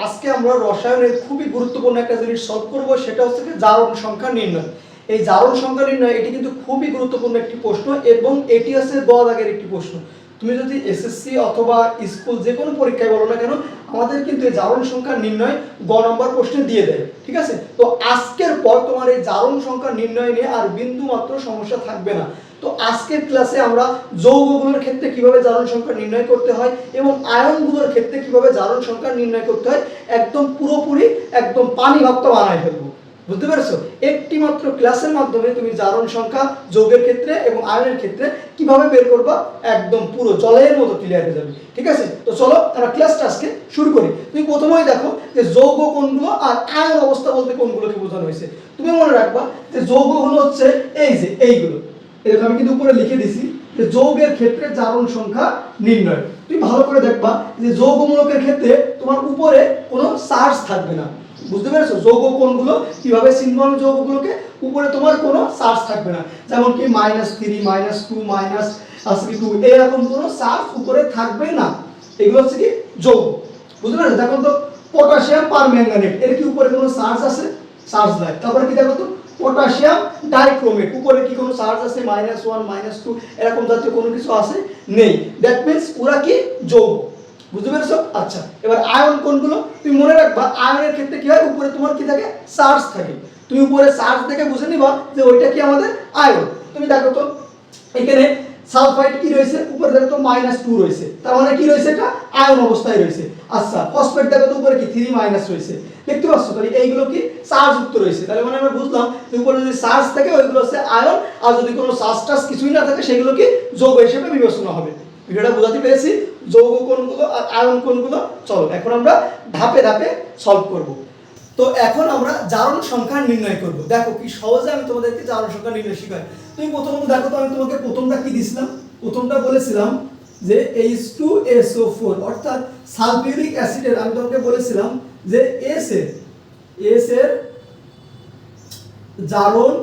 আজকে আমরা রসায়নের খুবই গুরুত্বপূর্ণ একটা জিনিস সলভ করব, সেটা হচ্ছে কি জারণ সংখ্যা নির্ণয়। এই জারণ সংখ্যা নির্ণয় এটি কিন্তু খুবই গুরুত্বপূর্ণ একটি প্রশ্ন এবং এটি হচ্ছে গ দাগের একটি প্রশ্ন। তুমি যদি এসএসসি অথবা স্কুল যে কোনো পরীক্ষায় বলো না কেন, আমাদের কিন্তু এই জারণ সংখ্যা নির্ণয় গ নম্বর প্রশ্নে দিয়ে দেয়, ঠিক আছে? তো আজকের পর তোমার এই জারণ সংখ্যা নির্ণয় নিয়ে আর বিন্দু মাত্র সমস্যা থাকবে না। তো আজকের ক্লাসে আমরা যৌগগুলোর ক্ষেত্রে কিভাবে জারণ সংখ্যা নির্ণয় করতে হয় এবং আয়নগুলোর ক্ষেত্রে কিভাবে জারণ সংখ্যা নির্ণয় করতে হয় একদম পুরোপুরি একদম পানি ভাবটা বানায় ফেলবো। বুঝতে পেরেছো? একটি মাত্র ক্লাসের মাধ্যমে তুমি জারণ সংখ্যা যৌগের ক্ষেত্রে এবং আয়নের ক্ষেত্রে কিভাবে বের করবা একদম পুরো জলের মতো ক্লিয়ার হয়ে যাবে, ঠিক আছে? তো চলো আমরা ক্লাসটা আজকে শুরু করি। তুমি প্রথমেই দেখো যে যৌগ কোনগুলো আর আয়ন অবস্থা বলতে কোনগুলোকে বোঝানো হয়েছে। তুমি মনে রাখবা যে যৌগ হলো হচ্ছে এই যে এইগুলো, এরকম আমি কিন্তু উপরে লিখে দিছি যে যৌগের ক্ষেত্রে জারণ সংখ্যা নির্ণয়। তুমি ভালো করে দেখবা যে যৌগমূলকের ক্ষেত্রে তোমার উপরে কোনো চার্জ থাকবে না। বুঝতে পেরেছো? যৌগ কোনগুলো কিভাবে চিনবানো যৌগগুলোকে, উপরে তোমার কোনো চার্জ থাকবে না, যেমন কি -3 -2 -2 এরকম কোনো চার্জ উপরে থাকবে না। এগুলো হচ্ছে কি যৌগ। বুঝতে পেরেছো? দেখো তো পটাশিয়াম পারম্যাঙ্গানেট, এর কি উপরে কোনো চার্জ আছে? চার্জ নাই। তারপরে কি দেখো তো পটাশিয়াম ডাইক্রোমেট, উপরে কি কোনো চার্জ আছে? -1 -2 এরকম জাতীয় কোনো কিছু আছে? নেই। দ্যাট মিন্স ওরা কি যৌগ। বুঝতে পেরেছো? আচ্ছা, এবার আয়ন কোনগুলো? তুমি মনে রাখবা আয়নের ক্ষেত্রে কি হয়, উপরে তোমার কি থাকে? চার্জ থাকে। তুমি উপরে চার্জ দেখে বুঝে নিবা যে ওইটা কি আমাদের আয়ন। তুমি দেখো তো এখানে সালফাইড কি রয়েছে, উপরে দেখো তো -2 রয়েছে, তার মানে কি রয়েছে? এটা আয়ন অবস্থায় রয়েছে। আচ্ছা, ফসফেট দেখো তো উপরে কি 3 রয়েছে, দেখতে পাচ্ছ? তাহলে এইগুলো কি চার্জ যুক্ত রয়েছে। তাহলে মানে আমরা বুঝলাম যে উপরে যদি চার্জ থাকে ওইগুলো হচ্ছে আয়ন, আর যদি কোনো চার্জ টার্জ কিছুই না থাকে সেগুলো কি যৌগ হিসেবে বিবেচনা হবে। ভিডিওটা বোঝাতে পেরেছি? যৌগ কোনগুলো আর আয়ন কোনগুলো। চলো এখন আমরা ধাপে ধাপে সলভ করব। তো এখন আমরা জারণ সংখ্যা নির্ণয় করব। দেখো কি সহজে আমি তোমাদেরকে জারণ সংখ্যা নির্ণয় শেখাই। তুমি প্রথমত দেখো তো আমি তোমাকে প্রথমটা কি দিছিলাম? প্রথমটা বলেছিলাম যে H2SO4 অর্থাৎ সালফিউরিক অ্যাসিডের, আমি তোমাকে বলেছিলাম যে এস এর জারণ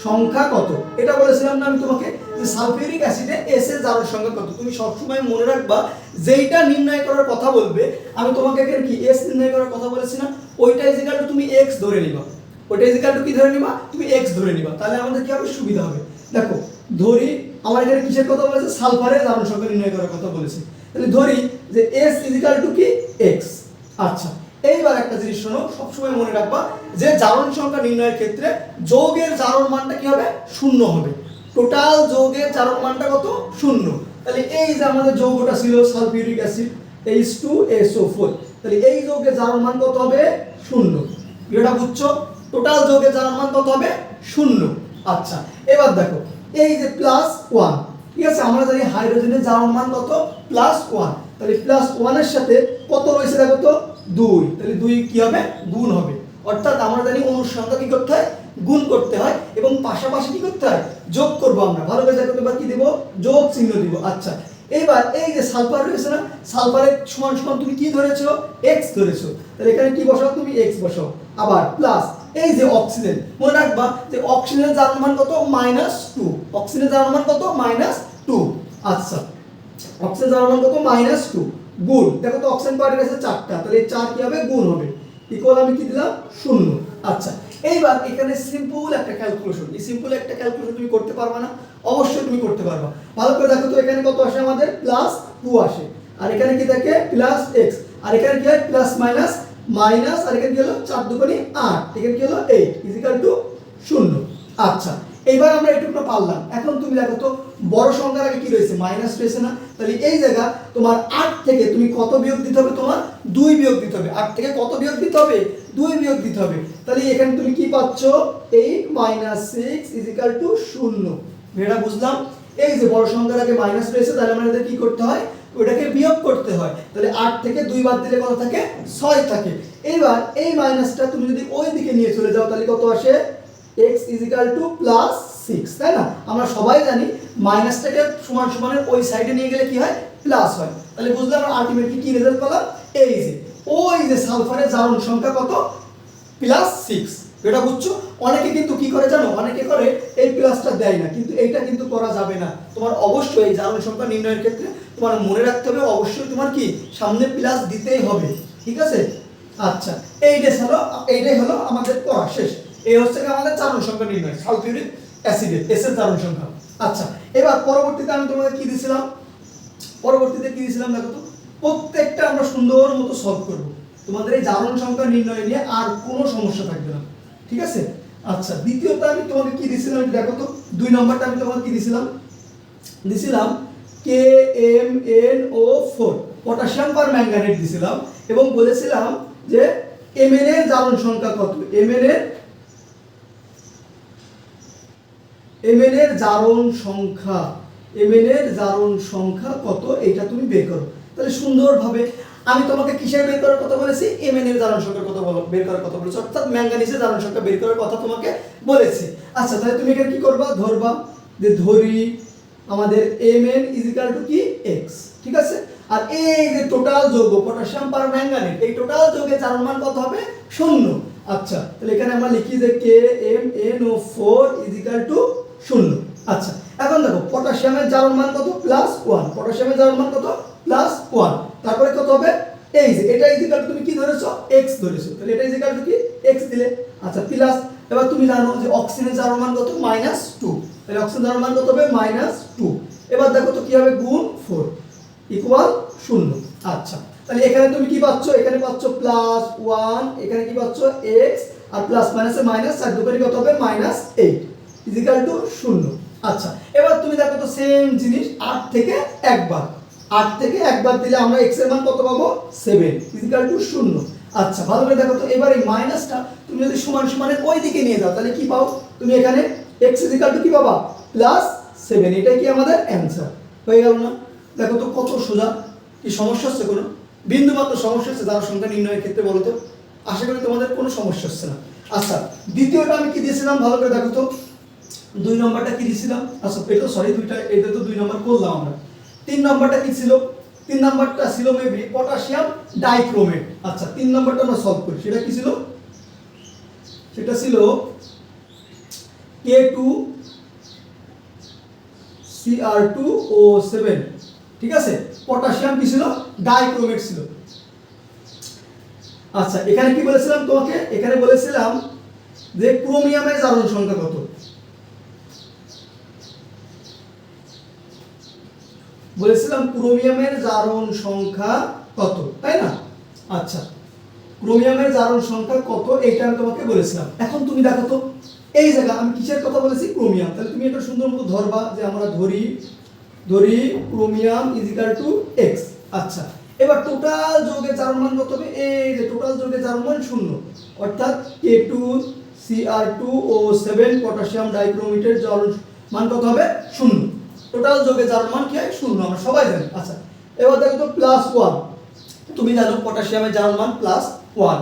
সংখ্যা কত, এটা বলেছিলাম না আমি তোমাকে যে সালফিউরিক অ্যাসিডে এস এর জারণ সংখ্যা কত। তুমি সবসময় মনে রাখবা যেইটা নির্ণয় করার কথা বলবে, আমি তোমাকে এখানে কি এস নির্ণয় করার কথা বলেছি না, ওইটা ইজিক্যাল টু তুমি এক্স ধরে নিবা। ওইটা ইজিক্যাল টু কি ধরে নিবা? তুমি এক্স ধরে নিবা। তাহলে আমাদের কি হবে? সুবিধা হবে। দেখো ধরি আমার এখানে কিসের কথা বলেছে? সালফারের জারণ সংখ্যা নির্ণয় করার কথা বলেছে। তাহলে ধরি যে এস ইজিক্যাল টু কি এক্স। আচ্ছা, এইবার একটা জিনিস শোনো, সবসময় মনে রাখবা যে জারণ সংখ্যা নির্ণয়ের ক্ষেত্রে যৌগের জারণ মানটা কি হবে? শূন্য হবে। টোটাল যৌগের জারণ মানটা কত? শূন্য। তাহলে এই যে আমাদের যৌগটা ছিল সালফিউরিক অ্যাসিড H2SO4, তাহলে এই যৌগের জারণ মান কত হবে? শূন্য। এটা বুঝছো? টোটাল যৌগের জারণ মান কত হবে? শূন্য। আচ্ছা, এবার দেখো এই যে +1, ঠিক আছে? আমরা জানি হাইড্রোজেনের জারণ মান কত? +1। তাহলে +1 এর সাথে কত রয়েছে দেখো তো? 2। তাহলে 2 কি হবে? গুণ হবে। অর্থাৎ আমরা জানি অণুর সংখ্যা কি করতে হয়? গুণ করতে হয় এবং পাশাপাশি কি করতে হয়? যোগ করব আমরা। ভালো করে দেখো তো, এবার কি দেব? যোগ চিহ্ন দিব। আচ্ছা, এইবার এই যে সালফার রয়েছে না, সালফারের সমান সমান তুমি কি ধরেছো? x ধরেছো। তাহলে এখানে কি বসাও? তুমি x বসাও। আবার প্লাস এই যে অক্সিজেন, মনে রাখবা যে অক্সিজেনের জারণ মান কত? -2। অক্সিজেনের জারণ মান কত? -2। আচ্ছা, অক্সিজেন জারণ মান কত? -2 গুণ, দেখো তো অক্সিজেন কয়টা আছে? 4টা। তাহলে এই 4 কি হবে? গুণ হবে। ইকুয়াল আমি কি দিলাম? 0। আচ্ছা, এইবার এখানে সিম্পল একটা ক্যালকুলেশন, এই সিম্পল একটা ক্যালকুলেশন তুমি করতে পারবা না? অবশ্যই তুমি করতে পারবা। ভালো করে দেখো তো, এখানে কত আসে? আমাদের +2 আসে, আর এখানে কি থাকে? +x, আর এখানে কি হয়? প্লাস মাইনাস মাইনাস, আর এখানে কি হলো? 4 দুগুণে 8, এখানে কি হলো? 8 ইকুয়াল টু 0। আচ্ছা, এইবার আমরা এটুকুটা পারলাম। এখন তুমি দেখো তো বড় সংখ্যার আগে কি রয়েছে? মাইনাস রয়েছে না? তাহলে এই জায়গা তোমার 8 থেকে তুমি কত বিয়োগ দিতে হবে? তোমার 2 বিয়োগ দিতে হবে। 8 থেকে কত বিয়োগ দিতে হবে? 2 বিয়োগ দিতে হবে। তাহলে এখানে তুমি কি পাচ্ছ? 8 - 6 0। এটা বুঝলাম। এই যে বড় সংখ্যার আগে মাইনাস রয়েছে, তাহলে আমাদের কি করতে হয়? ওটাকে বিয়োগ করতে হয়। তাহলে 8 থেকে 2 বাদ দিলে কত থাকে? 6 থাকে। এইবার এই মাইনাসটা তুমি যদি ওই দিকে নিয়ে চলে যাও, তাহলে কত আসে? x +6, তাই না? আমরা সবাই জানি মাইনাসটাকে সমান সমানের ওই সাইডে নিয়ে গেলে কি হয়? প্লাস হয়। তাহলে বুঝলাম আমরা আলটিমেটলি কি রেজাল্ট পেলাম? এই যে ওই যে সালফারের জারণ সংখ্যা কত? +6। এটা বুঝছো? অনেকে কিন্তু কি করে জানো? অনেকে করে এই প্লাসটা দেয় না, কিন্তু এইটা কিন্তু করা যাবে না। তোমার অবশ্যই জারণ সংখ্যা নির্ণয়ের ক্ষেত্রে তোমার মনে রাখতে হবে অবশ্যই তোমার কি সামনে প্লাস দিতেই হবে, ঠিক আছে। আচ্ছা, এইটাই হলো আমাদের পড়া শেষ। এই হচ্ছে কি আমাদের চারণ সংখ্যা নির্ণয় সালফিউরিক অ্যাসিডের এস এর চারণ সংখ্যা। আচ্ছা, এবার পরবর্তীতে আমি তোমাদের কি দিয়েছিলাম, দেখো তো, প্রত্যেকটা আমরা সুন্দর মতো সলভ করব। তোমাদের এই জারণ সংখ্যা নির্ণয় নিয়ে আর কোনো সমস্যা থাকবে না, ঠিক আছে। আচ্ছা, দ্বিতীয়টা আমি তোমাকে কি দিয়েছিলাম দেখো তো, 2 নম্বরটা আমি তোমাকে কি দিয়েছিলাম KMnO4 পটাশিয়াম পার ম্যাঙ্গানেট দিয়েছিলাম এবং বলেছিলাম যে Mn এর জারণ সংখ্যা কত, Mn এর জারণ সংখ্যা কত এটা তুমি বের করো। তাহলে সুন্দরভাবে আমি তোমাকে কিসের বের করার কথা বলেছি, Mn এর জারণ সংখ্যার কথা বের করার কথা বলেছি, অর্থাৎ ম্যাঙ্গানিজের জারণ সংখ্যা বের করার কথা তোমাকে বলেছি। আচ্ছা, তাহলে তুমি এখানে কি করবা, ধরবা যে ধরি আমাদের Mn কি x, ঠিক আছে। আর এই যে টোটাল যৌগ পটাশিয়াম পার ম্যাঙ্গানেট, এই টোটাল যৌগের জারণ মান কত হবে, 0। আচ্ছা, তাহলে এখানে আমরা লিখি যে KMnO4 0। আচ্ছা, এখন দেখো পটাশিয়ামের জারণ মান কত, +1, পটাশিয়ামের জারণ মান কত, +1, তারপরে কত হবে, এই যে এটা তুমি কি ধরেছো, x ধরেছো, তাহলে এটা কি x দিলে। আচ্ছা, প্লাস, এবার তুমি জানো যে অক্সিজেনের জারণ মান কত, -2, তাহলে অক্সিজেনের জারণ মান কত হবে, -2। এবার দেখো তো কি হবে, গুণ 4 0। আচ্ছা, তাহলে এখানে তুমি কি পাচ্ছ, এখানে পাচ্ছ +1, এখানে কি পাচ্ছ x, আর প্লাস মাইনাসে মাইনাস, 4 দুগুণে কত হবে, -8 0। আচ্ছা, এবার তুমি দেখো তো সেম জিনিস 8 থেকে একবার দিলে আমরা x এর মান কত পাবো, 7 0। আচ্ছা, ভালো করে দেখো তো, এবার এই মাইনাসটা তুমি যদি সমান সমানের ওই দিকে নিয়ে যাও তাহলে কি পাও, তুমি এখানে x কি পাবা, +7, এটাই কি আমাদের অ্যানসার হয়ে গেল না। দেখো তো কত সোজা, কি সমস্যা হচ্ছে, কোনো বিন্দু মাত্র সমস্যা হচ্ছে জারণ সংখ্যা নির্ণয়ের ক্ষেত্রে, বলো তো, আশা করি তোমাদের কোনো সমস্যা হচ্ছে না। আচ্ছা, দ্বিতীয়টা আমি কি দিয়েছিলাম, ভালো করে দেখো তো, 2 নম্বরটা কি দিয়েছিলাম, আচ্ছা এটা সরি এটা তো 2 নম্বর করলাম আমরা। 3 নম্বরটা কি ছিল, 3 নম্বরটা ছিল মেবি পটাশিয়াম ডাইক্রোমেট। আচ্ছা, 3 নম্বরটা আমরা সলভ করি, সেটা কি ছিল, সেটা ছিল K2Cr2O7, ঠিক আছে, পটাশিয়াম কি ছিল, ডাইক্রোমেট ছিল। আচ্ছা, এখানে কি বলেছিলাম তোমাকে, এখানে বলেছিলাম যে ক্রোমিয়ামের জারণ সংখ্যা কত, তাই না। আচ্ছা, ক্রোমিয়ামের জারণ সংখ্যা কত এটা আমি তোমাকে বলেছিলাম। এখন তুমি দেখো তো এই জায়গা আমি কিসের কথা বলেছি, ক্রোমিয়াম, তাহলে তুমি এটা সুন্দর মতো ধরবা যে আমরা ধরি ক্রোমিয়াম x। আচ্ছা, এবার টোটাল যৌগের জারণ মান কত হবে, এই যে টোটাল যৌগের জারণ মান 0, অর্থাৎ K2Cr2O7 পটাশিয়াম ডাইক্রোমেটের জারণ মান কত হবে, 0। টোটাল যৌগের জারণ মান কি হয়, 0, আমরা সবাই জানি। আচ্ছা, এবার দেখো তো +1, তুমি জানো পটাশিয়ামের জারণ মান +1।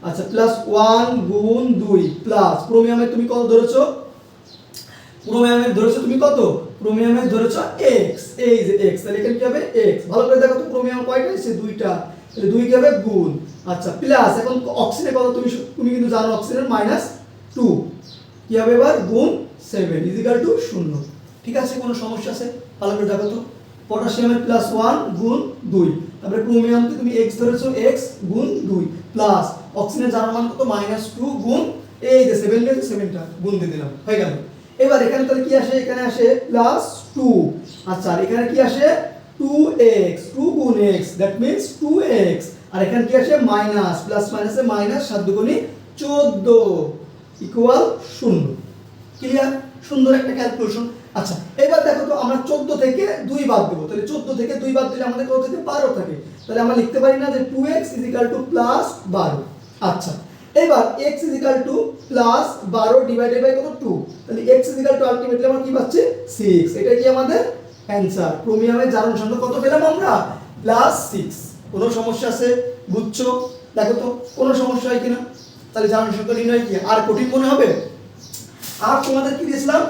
আচ্ছা, +1 গুণ 2 প্লাস ক্রোমিয়ামের তুমি কত ধরেছো, তুমি কত, ক্রোমিয়ামের ধরেছো x, এই যে x, তাহলে এখানে কি হবে x, ভালো করে দেখো তো ক্রোমিয়াম কয়টা আছে, 2টা, তাহলে 2 কি হবে গুণ। আচ্ছা, প্লাস এখন অক্সিজেনের কত তুমি কিন্তু জানো অক্সিজেনের -2, কি হবে এবার গুণ 7 0। ঠিক আছে, কোনো সমস্যা আছে, ভালো করে দেখো তো, পটাশিয়ামের +1 গুণ 2, তারপরে ক্রোমিয়ামকে তুমি x ধরেছো, x গুণ 2 প্লাস অক্সিজেনের জারণ মান কত, -2 গুণ এই যে 7টা গুণ দিয়ে দিলাম, হয়ে গেল। এবার এখানে তাহলে কি আসে, এখানে আসে +2। আচ্ছা, আর এখানে কি আসে 2x, 2 গুণ x, দ্যাট মিন্স 2x, আর এখানে কি আসে মাইনাস, প্লাস মাইনাসে মাইনাস, 7 দুগুণে 14 0। ক্লিয়ার, সুন্দর একটা ক্যালকুলেশন। আচ্ছা, এবার দেখো তো আমরা 14 থেকে 2 বাদ দেব, তাহলে 14 থেকে 2 বাদ দিলে আমাদের কত থাকে, 12 থাকে, তাহলে আমরা লিখতে পারি না যে 2x +12। আচ্ছা, এবার x +12 ডিভাইডেড বাই কত, 2, তাহলে x আলটিমেটলি আমরা কি পাচ্ছি, 6, এটা কি আমাদের অ্যানসার। ক্রোমিয়ামের জারণ সংখ্যা কত পেলাম আমরা, +6। কোনো সমস্যা আছে, বুঝছো, দেখো তো কোনো সমস্যা হয় কিনা। তাহলে জারণ সংখ্যা নির্ণয় কি আর কঠিন মনে হবে, আর তোমাদের কি দিয়েছিলাম,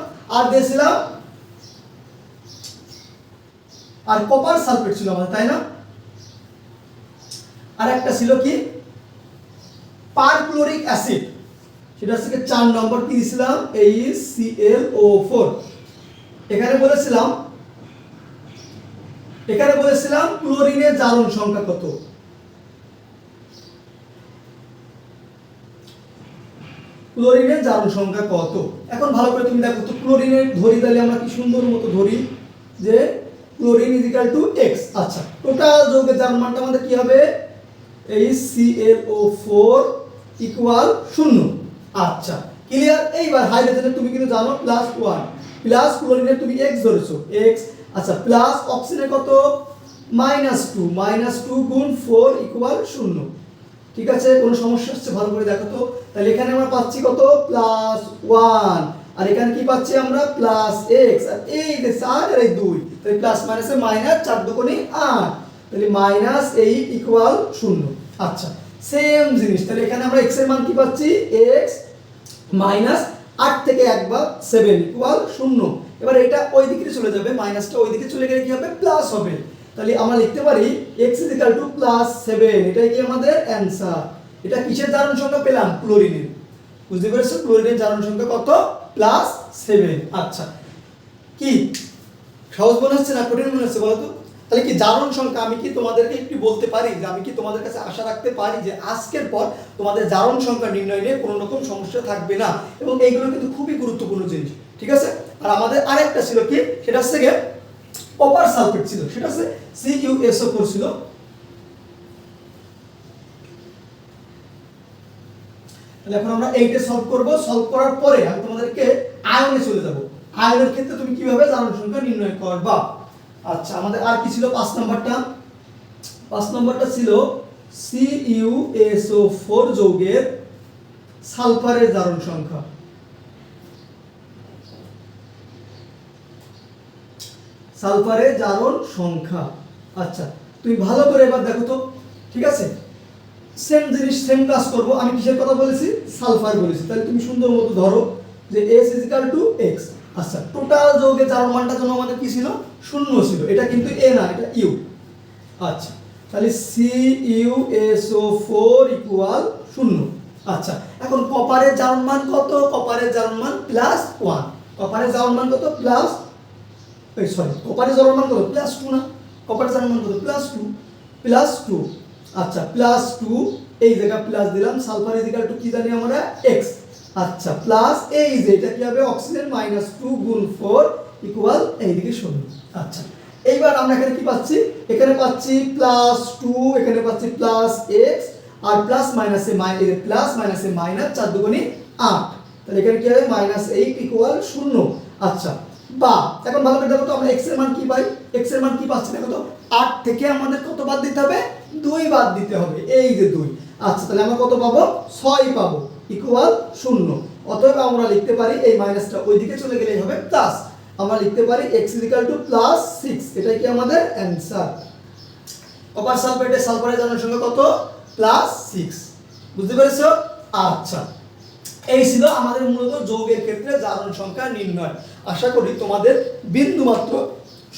আর কপার সালফেট ছিল আমাদের, তাই না। আর একটা ছিল কি পারক্লোরিক অ্যাসিড, সেটা হচ্ছে 4 নম্বর কি দিয়েছিলাম, AeClO4। এখানে বলেছিলাম এখানে বলেছিলাম ক্লোরিনের জারণ সংখ্যা কত। ক্লোরিনের জারণ সংখ্যা কত? এখন ভালো করে তুমি দেখো তো, ক্লোরিনের ধরি তাহলে আমরা কি সুন্দর মতো ধরি যে chlorine is equal to x। আচ্ছা, টোটাল যৌগের জারণ মানটা আমাদের কি হবে? HClO4 equal 0। আচ্ছা, ক্লিয়ার। এইবার হাইড্রোজেনের তুমি কিন্তু জানো +1, প্লাস ক্লোরিনের তুমি x ধরেছো x। আচ্ছা, প্লাস অক্সিজেনের কত? -2, -2 গুণ 4 ইকুয়াল 0। ঠিক আছে, কোনো সমস্যা হচ্ছে? ভালো করে দেখো তো। তাহলে এখানে আমরা পাচ্ছি কত? +1, আর এখানে কি পাচ্ছি আমরা? +x, আর এই যে 4 আর এই 2, তাহলে প্লাস মাইনাসে মাইনাস, 4 দুগুণে 8, তাহলে -8 ইকুয়াল 0। আচ্ছা, সেম জিনিস, তাহলে এখানে আমরা x এর মান কি পাচ্ছি? x -8 থেকে 1 বাদ 7 ইকুয়াল 0। এবার এটা ওই দিকে চলে যাবে, মাইনাসটা ওই দিকে চলে গেলে কি হবে? প্লাস হবে। তাহলে আমরা লিখতে পারি x +7, এটাই কি আমাদের অ্যানসার। এটা কিসের জারণ সংখ্যা পেলাম? ক্লোরিনের। বুঝতে পেরেছো? ক্লোরিনের জারণ সংখ্যা কত? +7। আচ্ছা, কি সহজ মনে হচ্ছে না কঠিন মনে হচ্ছে বলো তো? তাহলে কি জারণ সংখ্যা আমি কি তোমাদেরকে একটু বলতে পারি যে আমি কি তোমাদের কাছে আশা রাখতে পারি যে আজকের পর তোমাদের জারণ সংখ্যা নির্ণয় নিয়ে কোনো রকম সমস্যা থাকবে না, এবং এইগুলো কিন্তু খুবই গুরুত্বপূর্ণ জিনিস। ঠিক আছে, আর আমাদের আরেকটা ছিল কি, সেটা হচ্ছে গিয়ে কপার সালফেট ছিল, সেটা হচ্ছে CuSO4 ছিল। তাহলে এখন আমরা এইটা সলভ করব। সলভ করার পরে আমি তোমাদেরকে আয়নে চলে যাব। আয়নের ক্ষেত্রে তুমি কিভাবে জারণ সংখ্যা নির্ণয় করবা। আচ্ছা, আমাদের আর কি ছিল? 5 নাম্বারটা। 5 নাম্বারটা ছিল CuSO4 যৌগের সালফারের জারণ সংখ্যা। সালফারের জারণ সংখ্যা। আচ্ছা, তুমি ভালো করে এবার দেখো তো। ঠিক আছে, সেম জিনিস, সেম কাজ করব। আমি কিসের কথা বলেছি? সালফার বলেছি। তাহলে তুমি সুন্দর মতো ধরো যে S = x। আচ্ছা, টোটাল যৌগের জারণ মানটা জন্য আমাদের কি ছিল? 0 ছিল। এটা কিন্তু A না, এটা U। আচ্ছা, তাহলে CuSO4 ইকুয়াল 0। আচ্ছা, এখন কপারের জারণ মান কত? কপারের জারণ মান +1। কপারের জারণ মান কত? কপারের জারণ মান কত? +2 না? কপারের জারণ মান কত? +2। আচ্ছা, +2, এই জায়গা প্লাস দিলাম। সালফার ইকুয়াল টু কি জানি আমরা? x। আচ্ছা, প্লাস এই যে এটা কি হবে? অক্সিজেন -2 গুণ 4 ইকুয়াল এইদিকে 0। আচ্ছা, এইবার আমরা এখানে কি পাচ্ছি? এখানে পাচ্ছি +2, এখানে পাচ্ছি +x, আর প্লাস মাইনাসে মাইনাস, 4 দুগুণে 8, তাহলে এখানে কি হবে? -8 ইকুয়াল 0। আচ্ছা, বা এখন ভালো করে দেখো তো, আমরা x এর মান কি পাই? x এর মান কি পাচ্ছি দেখো তো? 8 থেকে আমাদের কত বাদ দিতে হবে? 2 বাদ দিতে হবে, এই যে 2। আচ্ছা, তাহলে আমরা কত পাবো? 6 পাবো ইকুয়াল 0। অতএব আমরা লিখতে পারি, এই মাইনাসটা ওইদিকে চলে গেলেই হবে প্লাস। আমরা লিখতে পারি x +6, এটাই কি আমাদের অ্যানসার। কপার সালফেটের সালফারের জারণ সংখ্যা কত? +6। বুঝতে পেরেছো? আচ্ছা, এই ছিল আমাদের মূলত যৌগের ক্ষেত্রে জারণ সংখ্যা নির্ণয়। আশা করি তোমাদের বিন্দুমাত্র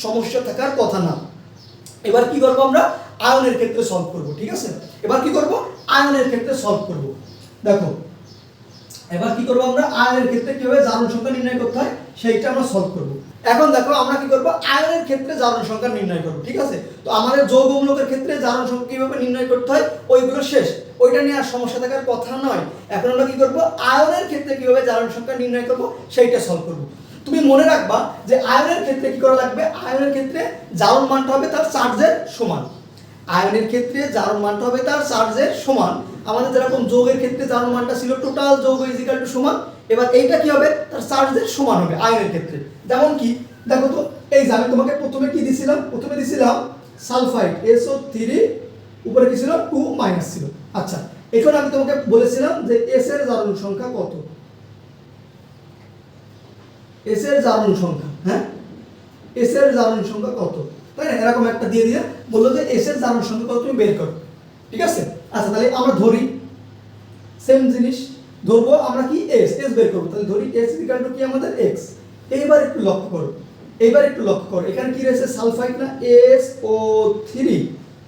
সমস্যা থাকার কথা না। এবার কি করব? আমরা আয়নের ক্ষেত্রে সলভ করব। ঠিক আছে, এবার কি করব? আয়নের ক্ষেত্রে সলভ করব। দেখো, এবার কি করব? আমরা আয়নের ক্ষেত্রে কিভাবে জারণ সংখ্যা নির্ণয় করতে হয় সেইটা আমরা সলভ করব। এখন দেখো, আমরা কি করব? আয়নের ক্ষেত্রে জারণ সংখ্যা নির্ণয় করব। ঠিক আছে, তো আমাদের যৌগমূলকের ক্ষেত্রে জারণ সংখ্যা কিভাবে নির্ণয় করতে হয় ওইগুলো শেষ, ওইটা নিয়ে আর সমস্যা থাকার কথা নয়। এখন আমরা কি করব? আয়নের ক্ষেত্রে কিভাবে জারণ সংখ্যা নির্ণয় করব সেইটা সলভ করব। তুমি মনে রাখবা যে আয়নের ক্ষেত্রে কি করা লাগবে? আয়নের ক্ষেত্রে জারণ মানটা হবে তার চার্জের সমান। আয়নের ক্ষেত্রে জারণ মানটা হবে তার চার্জের সমান। আমাদের যেরকম যৌগের ক্ষেত্রে জারণ মানটা ছিল টোটাল যৌগ = সমান, এবার এইটা কি হবে? তার চার্জের সমান হবে আয়নের ক্ষেত্রে। যেমন কি দেখো তো, এই যে আমি তোমাকে প্রথমে কি দিছিলাম? প্রথমে দিছিলাম সালফাইড SO3, উপরে কি ছিল? 2- ছিল। আচ্ছা, এখন আমি তোমাকে বলেছিলাম যে S এর জারণ সংখ্যা কত? S এর জারণ সংখ্যা, হ্যাঁ, S এর জারণ সংখ্যা কত? তাই না? এরকম একটা দিয়ে বললো যে S এর জারণ সংখ্যা কত তুমি বের করো। ঠিক আছে, আচ্ছা, তাহলে আমরা ধরি সেম জিনিস ধরবো আমরা কি? S বের করবো। তাহলে ধরি S = কি আমাদের x। এইবার একটু লক্ষ্য করো, এখানে কি রয়েছে? সালফাইড না? SO3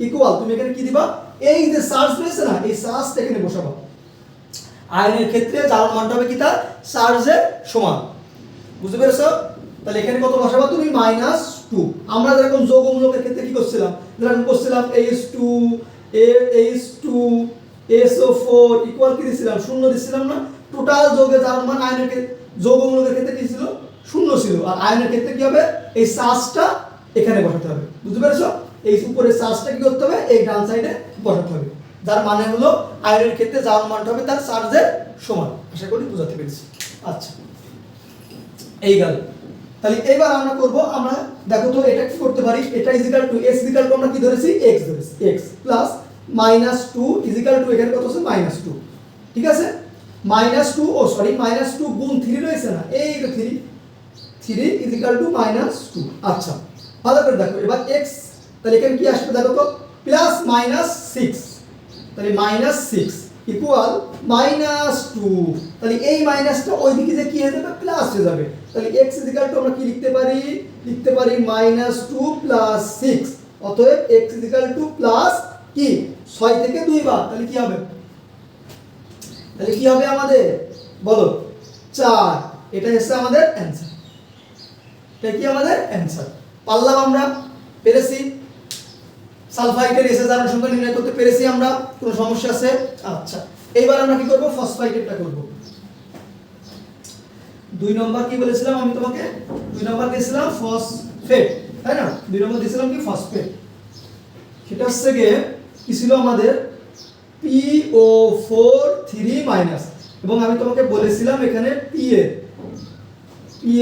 ইকুয়াল, তুমি এখানে কি দিবা? এই যে চার্জ রয়েছে না, এই চার্জটা এখানে বসাবা। আয়নের ক্ষেত্রে জারণ মানটা হবে কি? তার চার্জের সমান। বুঝতে পেরেছো? তাহলে এখানে কত বসাবা তুমি? টু। আমরা যেরকম যৌগমূলকের ক্ষেত্রে কি করছিলাম, যেরকম করছিলাম H2 H2 SO4 ইকুয়াল কি দিছিলাম, শূন্য দিছিলাম না। টোটাল যৌগে জারণ মান আয়নের ক্ষেত্রে, যৌগমূলকের ক্ষেত্রে কি ছিল, শূন্য ছিল। আর আয়নের ক্ষেত্রে কি হবে, এই চার্জটা এখানে বসাতে হবে। বুঝতে পেরেছো? এই উপরের চার্জটা কি করতে হবে, এই ডান সাইডে বসাতে হবে। যার মানে হলো আয়নের ক্ষেত্রে জারণ মানটা হবে তার চার্জের সমান। আশা করি বুঝাতে পেরেছি। আচ্ছা, এই গেল। তাহলে এবার আমরা করব, আমরা দেখো তো এটা কি করতে পারি, এটা equal to s equal to আমরা কি ধরেছি, x ধরেছি, x প্লাস -2 ইজিক্যাল টু এখানে কত আছে -2। ঠিক আছে, -2 ও সরি -2 গুণ 3 রয়েছে না, এই তো 3 ইজিক্যাল টু -2। আচ্ছা, ভালো করে দেখো এবার x, তাহলে এখানে কি আসবে দেখো তো, প্লাস -6, তাহলে -6 ইকুয়াল -2। তাহলে এই মাইনাসটা ওইদিকে যে কি হয়ে যাবে, প্লাস হয়ে যাবে। তাহলে x ইজিক্যাল টু আমরা কি লিখতে পারি, -2 প্লাস 6। অতএব x ইজিক্যাল টু প্লাস কি 6 থেকে 2 বাদ, তাহলে কি হবে, তাহলে কি হবে আমাদের বলো, 4। এটা হচ্ছে আমাদের অ্যানসার। এটা কি আমাদের অ্যানসার। পারলাম আমরা, পেরেছি। সালফাইডের এসে জারণ সংখ্যা নির্ণয় করতে পেরেছি আমরা, কোনো সমস্যা আছে? আচ্ছা, এইবার আমরা কি করব, ফসফাইডেরটা করব। 2 নম্বর কি বলেছিলাম আমি তোমাকে, 2 নম্বর দিয়েছিলাম ফসফেট, তাই না? 2 নম্বর দিয়েছিলাম কি, ফসফেট। সেটা হচ্ছে গিয়ে কি ছিল আমাদের, PO4 3 এবং আমি তোমাকে বলেছিলাম এখানে P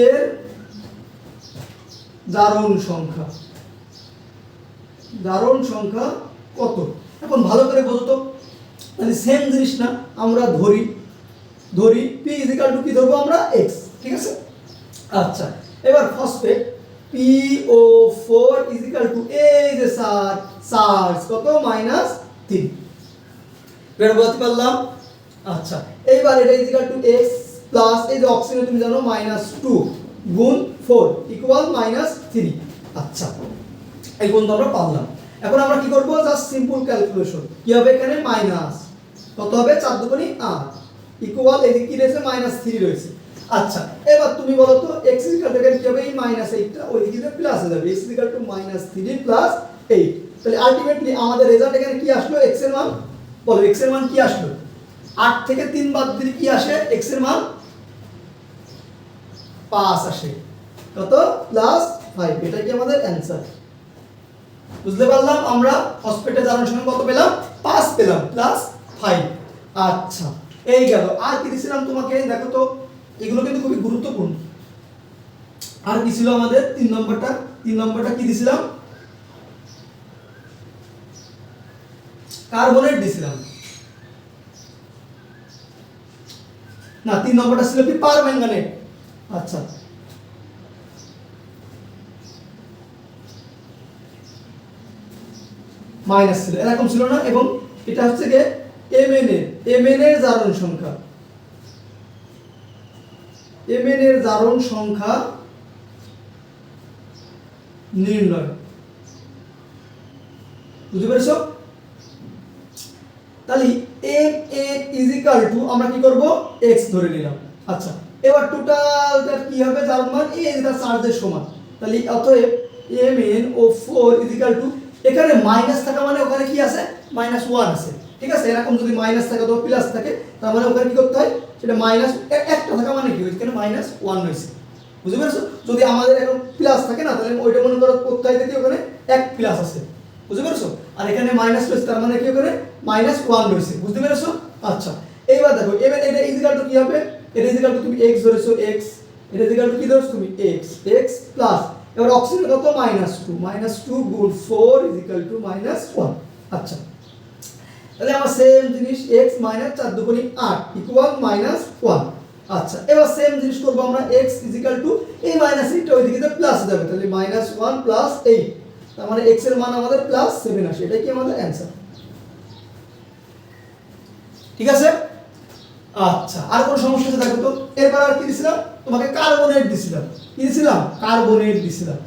এর জারণ সংখ্যা কত। এখন ভালো করে বোঝো তো, মানে সেম জিনিস না, আমরা ধরি P ইজিক্যাল টু কি ধরবো আমরা, x। ঠিক আছে, আচ্ছা এবার ফসফেট PO4 ইজিক্যাল টু এই যে চার্জ কত, -3। বের করতে পারলাম। আচ্ছা, এইবার এটা ইজিক্যাল টু x প্লাস এই যে অক্সিজেন তুমি জানো -2 গুণ 4 ইকুয়াল -3। আচ্ছা, এই গুণ তো আমরা পারলাম। এখন আমরা কি করব, জাস্ট সিম্পল ক্যালকুলেশন। কি হবে এখানে, মাইনাস কত হবে, 4 দুগুণে 8 ইকুয়াল এদিকে কি রয়েছে, -3 রয়েছে। আচ্ছা, এবার তুমি বলো তো x ইকুয়াল টু কি হবে, এই -8টা ওইদিকে প্লাস হয়ে যাবে, x ইকুয়াল টু -3 প্লাস 8। তাহলে আলটিমেটলি আমাদের রেজাল্ট এখানে কি আসলো, x এর মান বলো, x এর মান কি আসলো, 8 থেকে 3 বাদ দিলে কি আসে, x এর মান 5 আসে। কত, +5। এটা কি আমাদের অ্যানসার। বুঝতে পারলাম আমরা ফসফেটের জারণ সংখ্যা কত পেলাম, 5 পেলাম, +5। আচ্ছা, এই গেল। আর কি দিছিলাম তোমাকে, দেখো তো এগুলো কিন্তু খুবই গুরুত্বপূর্ণ। আর কি ছিল আমাদের 3 নম্বরটা কি দিছিলাম, কার্বনেট দিছিলাম না, 3 নম্বরটা ছিল কি, পারম্যাঙ্গানেট। আচ্ছা, মাইনাস ছিল, এরকম ছিল না। এবং এটা হচ্ছে যে Mn এর জারণ সংখ্যা, Mn এর জারণ সংখ্যা নির্ণয়। বুঝতে পেরেছো? তাহলে Mn ইজিক্যাল টু আমরা কি করব, x ধরে নিলাম। আচ্ছা, এবার টোটালটা কি হবে, জারণ মান এই যেটা চার্জের সমান। তাহলে অতএব Mn ও 4 ইজিক্যাল টু, এখানে মাইনাস থাকা মানে ওখানে কি আছে, -1 আছে। ঠিক আছে, এরকম যদি মাইনাস থাকে অথবা প্লাস থাকে, তার মানে ওখানে কি করতে হয়, সেটা মাইনাস একটা থাকা মানে কি, ওইখানে -1 হয়েছে। বুঝতে পেরেছো? যদি আমাদের এখন প্লাস থাকে না, তাহলে ওইটা মনে করো করতে হয় দেখি ওখানে 1 প্লাস আছে। বুঝতে পেরেছো? আর এখানে মাইনাস রয়েছে, তার মানে কি ওখানে -1 রয়েছে। বুঝতে পেরেছো? আচ্ছা, এইবার দেখো এবার এটা ইজিক্যাল টু কি হবে, এটা ইজিক্যাল টু তুমি x ধরেছো, x, এটা ইজিক্যাল টু কি ধরেছো তুমি, x প্লাস, এবার অক্সিজেন কত, -2 গুণ 4 ইজিক্যাল টু -1। আচ্ছা, তাহলে আমরা সেম জিনিস x - 4 দুগুণে 8 ইকুয়াল -1। আচ্ছা, এবার সেম জিনিস করব আমরা, x ইজিক্যাল টু এই -8টা ওইদিকে প্লাস যাবে, তাহলে -1 প্লাস 8, তার মানে x এর মান আমাদের +7 আসে। এটাই কি আমাদের অ্যানসার। ঠিক আছে, আচ্ছা আর কোন সমস্যা আছে দেখো তো। এরপর আর কি দিছিলাম তোমাকে, কার্বনেট দিছিলাম। কি দিছিলাম, কার্বনেট দিছিলাম।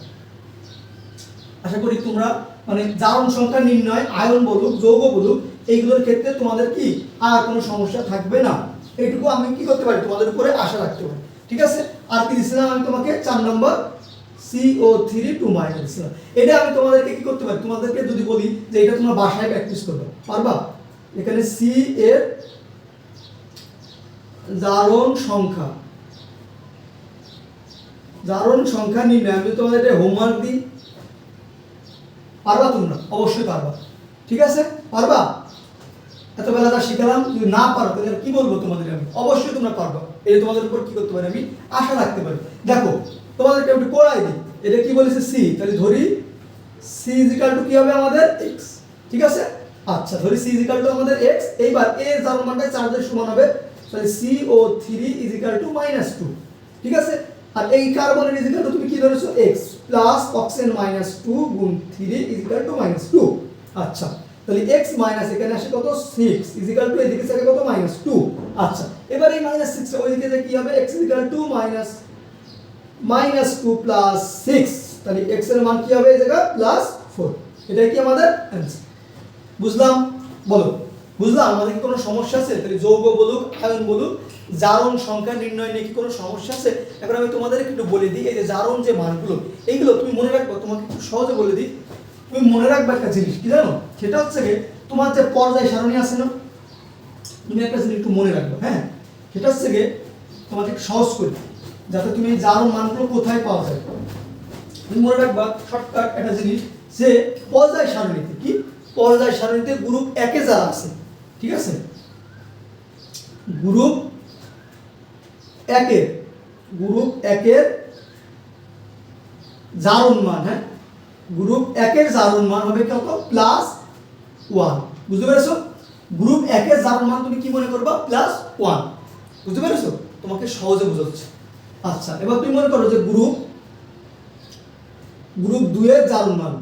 আশা করি তোমরা মানে জারণ সংখ্যা নির্ণয়, আয়ন বলুক যৌগ বলুক, এইগুলোর ক্ষেত্রে তোমাদের কি আর কোনো সমস্যা থাকবে না। এইটুকু আমি কি করতে পারি, তোমাদের উপরে আশা রাখতে পারি। ঠিক আছে, আর কি দিছিলাম আমি তোমাকে, 4 নম্বর CO3 2 মাইনাস। এটা আমি তোমাদেরকে কি করতে পারি, তোমাদেরকে যদি বলি যে এটা তোমরা বাসায় প্র্যাকটিস করবে, পারবা? এখানে সি এর জারণ সংখ্যা নির্ণয়, আমি তোমাদের এটা হোমওয়ার্ক দিই, পারবা তোমরা? অবশ্যই পারবা, ঠিক আছে? পারবা? এত বেলা যা শিখালাম, যদি না পারো তাহলে কি বলবো তোমাদের আমি? অবশ্যই তোমরা পারবা, এটা তোমাদের উপর কি করতে পারি আমি, আশা রাখতে পারি। দেখো তোমাদেরকে একটু করাই দিই, এটা কি বলেছে সি, তাহলে ধরি সি ইজিক্যাল টু কি হবে আমাদের এক্স, ঠিক আছে? আচ্ছা ধরি সি ইজিক্যাল টু আমাদের এক্স, এইবার এ এর জারণ মানটা চার্জের সমান হবে, তাহলে CO3 ইজিক্যাল টু -2, ঠিক আছে? আর এই কার্বনের ইজিক্যাল টু তুমি কি ধরেছো এক্স প্লাস অক্সিজেন -2 গুণ 3 ইজিক্যাল টু -2। আচ্ছা তাহলে x মাইনাস এখানে আসে কত 6 ইজিক্যাল টু এদিকে থাকে কত -2। আচ্ছা এবার এই -6 টা ওইদিকে যে কি হবে x ইজিক্যাল টু -2 প্লাস 6, তাহলে x এর মান কি হবে এই জায়গা +4। এটা কি আমাদের অ্যানসার। বুঝলাম? বলো বুঝলাম? আমাদের কি কোনো সমস্যা আছে? তাহলে যৌগ বলুক আয়ন বলুক জারণ সংখ্যা নির্ণয় নিয়ে কি কোনো সমস্যা আছে? এখন আমি তোমাদেরকে একটু বলে দিই, এই যে জারণ যে মানগুলো এইগুলো তুমি মনে রাখবে, তোমাকে একটু সহজে বলে দিই। তুমি মনে রাখবে একটা জিনিস কি জানো, সেটা হচ্ছে কি তোমার যে পর্যায় সারণী আছে না, তুমি একটা জিনিস একটু মনে রাখবে, হ্যাঁ? সেটা হচ্ছে কি তোমাকে একটু সহজ করি যাতে তুমি জারণ মানগুলো কোথায় পাওয়া যায়। তুমি মনে রাখবা শর্টকাট একটা জিনিস, যে পর্যায় সারণীতে কি, পর্যায় সারণীতে গ্রুপ 1 এ যারা আছে, ঠিক আছে? গ্রুপ 1 এর জারণ মান, হ্যাঁ গ্রুপ 1 এর জারণ মান হবে কত +1। বুঝতে পেরেছো? গ্রুপ 1 এর জারণ মান তুমি কি মনে করবা +1। বুঝতে পেরেছো? তোমাকে সহজে বোঝাচ্ছি। আচ্ছা এবার তুমি মনে করো যে গ্রুপ 2 এর জারণ মান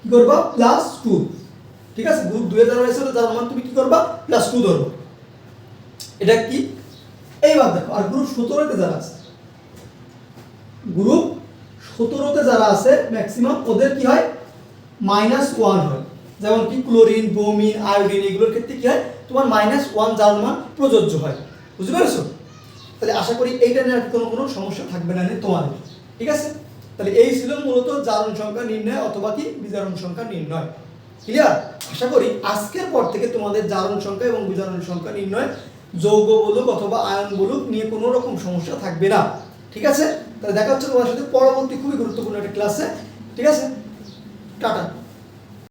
কি করবা +2, ঠিক আছে? গ্রুপ 2 এর জারণ মান তুমি কি করবা +2 ধরবা, এটা কি? এইবার দেখো আর গ্রুপ 17 তে যারা আছে, গ্রুপ 17 তে যারা আছে ম্যাক্সিমাম ওদের কি হয় -1 হয়, যেমন কি ক্লোরিন ব্রোমিন আয়োডিন এগুলোর ক্ষেত্রে কি হয় তোমার -1 জারণ মান প্রযোজ্য হয়। বুঝতে পেরেছো? তাহলে আশা করি এইটা নিয়ে আর কোনো সমস্যা থাকবে না তোমাদের, ঠিক আছে? তাহলে এই ছিল মূলত জারণ সংখ্যা নির্ণয় অথবা কি বিজারণ সংখ্যা নির্ণয়। ক্লিয়ার? আশা করি আজকের পর থেকে তোমাদের জারণ সংখ্যা এবং বিজারণ সংখ্যা নির্ণয় যৌগ বলুক অথবা আয়ন বলুক নিয়ে কোনো রকম সমস্যা থাকবে না, ঠিক আছে? তাহলে দেখা হচ্ছে তোমার সাথে পরবর্তী খুবই গুরুত্বপূর্ণ একটা ক্লাসে, ঠিক আছে? টাটা।